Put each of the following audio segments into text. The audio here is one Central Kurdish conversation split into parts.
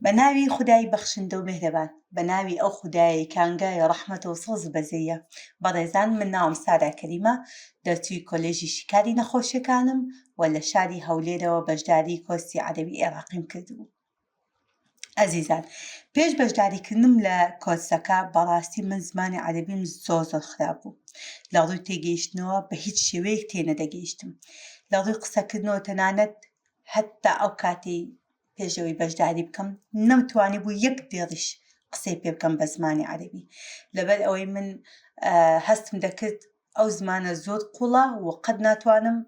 بە ناوی خودای بەخشندە و میهرەبان، بە ناوی ئەو خودایەی کانگایە ڕەحمەت و سەوز بەزەیە. بەڕێزان، من ناوم سارا کەریمە، دەرچووی کۆلێژی شیکاری نەخۆشیەکانم و لە شاری هەولێرەوە بەشداری کۆرسی عەرەبی عێراقیم کردبوو. ئەزیزان، پێش بەشداریکردنم لە کۆرسەکە بەڕاستی من زمانی عەرەبیم زۆر خراپ بوو. لە ڕووی تێگەیشتنەوە بە هیچ شێوەیەک تێنەدەگەیشتم. لە ڕووی قسەکردنەوە تەنانەت هەتا ئەو کاتی پێشەوەی بەشداری بکەم نەمتوانی بوو یەک دێڕیش قسەی پێ بکەم بە زمانی عەرەبی، لەبەر ئەوەی من هەستم دەکرد ئەو زمانە زۆر قوڵە و قەت ناتوانم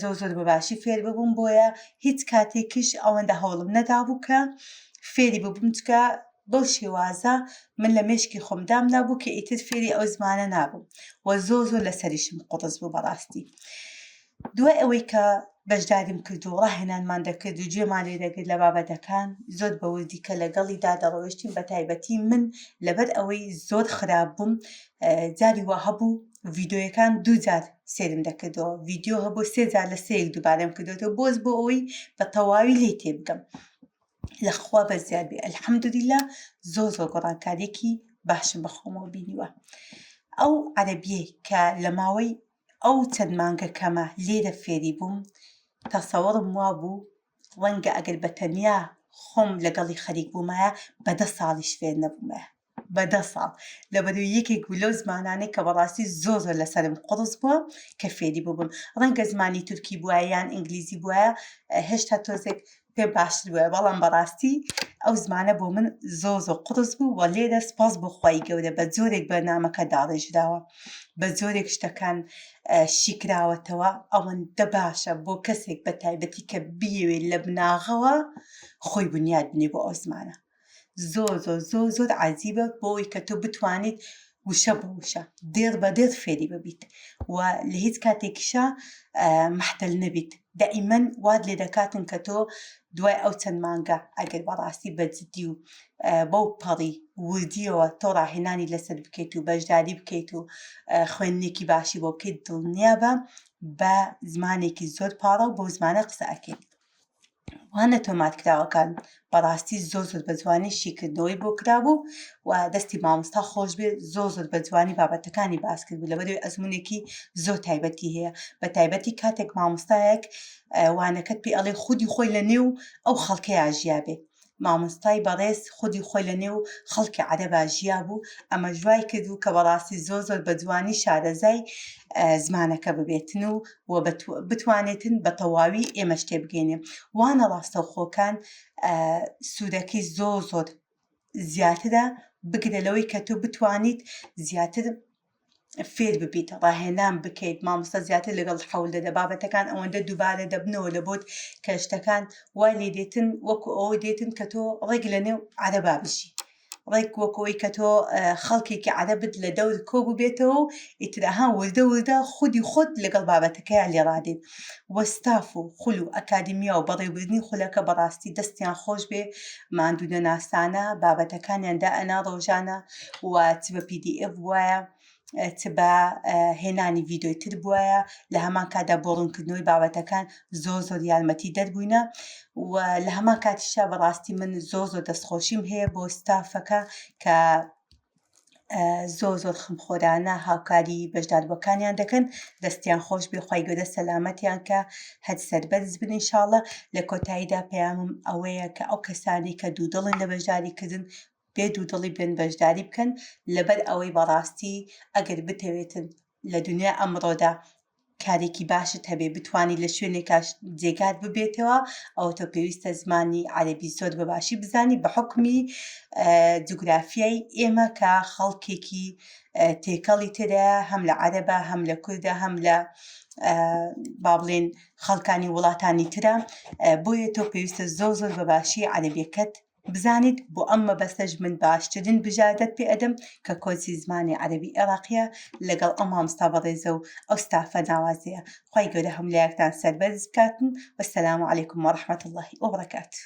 زۆر بەباشی فێر ببووم، بۆیە هیچ کاتێکیش ئەوەندە هەوڵم نەدابوو کە فێری ببووم، چکە بەو شێوازە من لە مێشکی خۆم دامنابوو کە ئیتر فێری ئەو زمانە نابووم و زۆر لەسەریشم قوڕس بوو بەڕاستی. دوای ئەوەی کە بەشداریم کرد و ڕاهێنانمان دەکرد و گوێمان لێ دەگرت لە بابەتەکان، زۆر بەوردی کە لەگەڵیدا دەڕۆیشتین، بە تایبەتی من لەبەر ئەوەی زۆر خراپ بووم جاری وا هەبوو ڤیدۆیەکان 2 جار سێرم دەکردەوە، ڤیدیۆ هەبوو 3 جار لە سەیەک دووبارەم کردوێتەوە بۆ ئەوەی بە تەواوی لێی تێ بگەم. لەخوا بەزیاد بێ ئەلحەمدولیلا زۆر گۆڕانکاریێکی باشم بە خۆمەوە بینیوە. ئەو عەرەبیەی کە لە ماوەی ئەو چەند مانگە کەمە لێرە فێری بووم، تەسەووڕم وا بوو ڕەنگە ئەگەر بەتەنیا خۆم لەگەڵی خەریک بوومایە بە 10 ساڵیش فێر نەبوومایە، بە 10 ساڵ، لەبەروی یەکێک بوو لەو زمانانەی کە بەڕاستی زۆر لەسەرم قوڕس بووە کە فێری بووبم. ڕەنگە زمانی تورکی بووایە یان ئینگلیزی بووایە هێشتا تۆزێک پێ باشتر بووە، بەڵام بەڕاستی ئەو زمانە بۆ من زۆر قوڕس بوو و لێرە سپاس بۆ خوای گەورە بە جۆرێک بەرنامەکە داڕێژراوە، بە جۆرێک شتەکان شیکراوەتەوە ئەوەندە باشە بۆ کەسێک بە تایبەتی کە بیەوێت لە بناغەوە خۆی بنیاد بنێ بۆ ئەو زمانە. زۆر عەجیبە بۆ ئەوەی کە تۆ بتوانیت وشە بە وشە، دێر بە دێر فێری ببیت و لە هیچ کاتێکیشە مەحتەل نەبیت. دائیمەن وات لێ دەکاتن کە تۆ دوای ئەو چەند مانگە ئەگەر بەڕاستی بەجددی و بەو پەڕی وردیەوە تۆ ڕاهێنانی لەسەر بکەیت و بەشداری بکەیت و خوێندنێکی باشی بۆ بکەیت، دڵنیابە بە زمانێکی زۆر پاڕە و بۆ زمانە قسە ئەکەیت. وانە تۆماتکراوەکان بەڕاستی زۆر بە جوانی شیکردنەوەی بۆ کرابوو و دەستی مامۆستا خۆش بێ زۆر بە جوانی بابەتەکانی باس کرد بوو، لەبەرەوەی ئەزموونێکی زۆر تایبەتی هەیە، بە تایبەتی کاتێک مامۆستایەک وانەکەت پێ ئەڵێ خودی خۆی لە نێو ئەو خەڵکەیە ژیا بێ. مامۆستای بەڕێز خودی خۆی لە نێو خەڵکی عەرەبا ژیا بوو، ئەمە ژوای کردو کە بەڕاستی زۆر بە جوانی شارەزای زمانەکە ببێتن و بتوانێتن بە تەواوی ئێمە شتێ بگەینێ. وانە ڕاستەوخۆکان سوودەکەی زۆر زیاترە بگرە لەوەی کە تۆ بتوانیت زیاتر فێر ببیت، ڕاهێنان بکەیت، مامۆستا زیاتر لەگەڵ حەول دەدە، بابەتەکان ئەوەندە دووبارە دەبنەوە لە بۆت کە شتەکان وای لێ دێتن وەکو ئەوە دێتن کە تۆ ڕێک لە نێو عەرەبا بژی، ڕێک وەکەوەی کە تۆ خەڵکێکی عەرەبت لە دەور کۆبوو بێتەوە و ئیتر وردە خودی خۆت لەگەڵ بابەتەکەیان لێ ڕادێت. وەستاف و خوڵ و ئەکادمیا و بەڕێوەبردننی خولەکە بەڕاستی دەستیان خۆش بێ، ماندوو ناسانە بابەتەکانیان دائەنا ڕۆژانە و چ بە PDF وایە چ بە هێنانی ڤیدۆی تر بووایە، لە هەمان کاتدا بۆ ڕوونکردنەوەی بابەتەکان زۆر یارمەتی دەربووینە و لە هەمان کاتیشا بەڕاستی من زۆر دەستخۆشیم هەیە بۆ ستافەکە کە زۆر خمخۆرانە هاوکاری بەشداربووەکانیان دەکەن، دەستیان خۆش بێ، خوای گەورە سەلامەتیان کە هەر سەربەرز بن ئینشاڵڵا. لە کۆتاییدا پەیامم ئەوەیە کە ئەو کەسانی کە دوودڵن لە بەشداریکردن بێ دوودڵی بێن بەشداری بکەن، لەبەر ئەوەی بەڕاستی ئەگەر بتەوێتن لە دنیا ئەمڕۆدا کارێکی باشت هەبێ بتوانیت لە شوێنێکا جێگات ببێتەوە، ئەوە تۆ پێویستە زمانی عەرەبی زۆر بەباشی بزانی بە حوکمی جوگرافیای ئێمە کە خەڵکێکی تێکەڵی تێدایە، هەم لە عەرەبە هەم لە کوردە هەم لە با بڵێن خەڵکانی وڵاتانی ترە، بۆیە تۆ پێویستە زۆر بەباشی عەرەبیەکەت بزانیت. بۆ ئەم مەبەستەش من باشترین بژاردەت پێ ئەدەم کە کۆرسی زمانی عەرەبی عێراقیە لەگەڵ ئەو مامۆستا بەڕێزە و ئەو ستافە ناوازەیە. خوای گەورە هەموو لایەکتان سەربەرز بکاتن. وەسەلامو عەلەیکوم وەڕەحمەتوڵڵاهی وەبەرەکاتوه.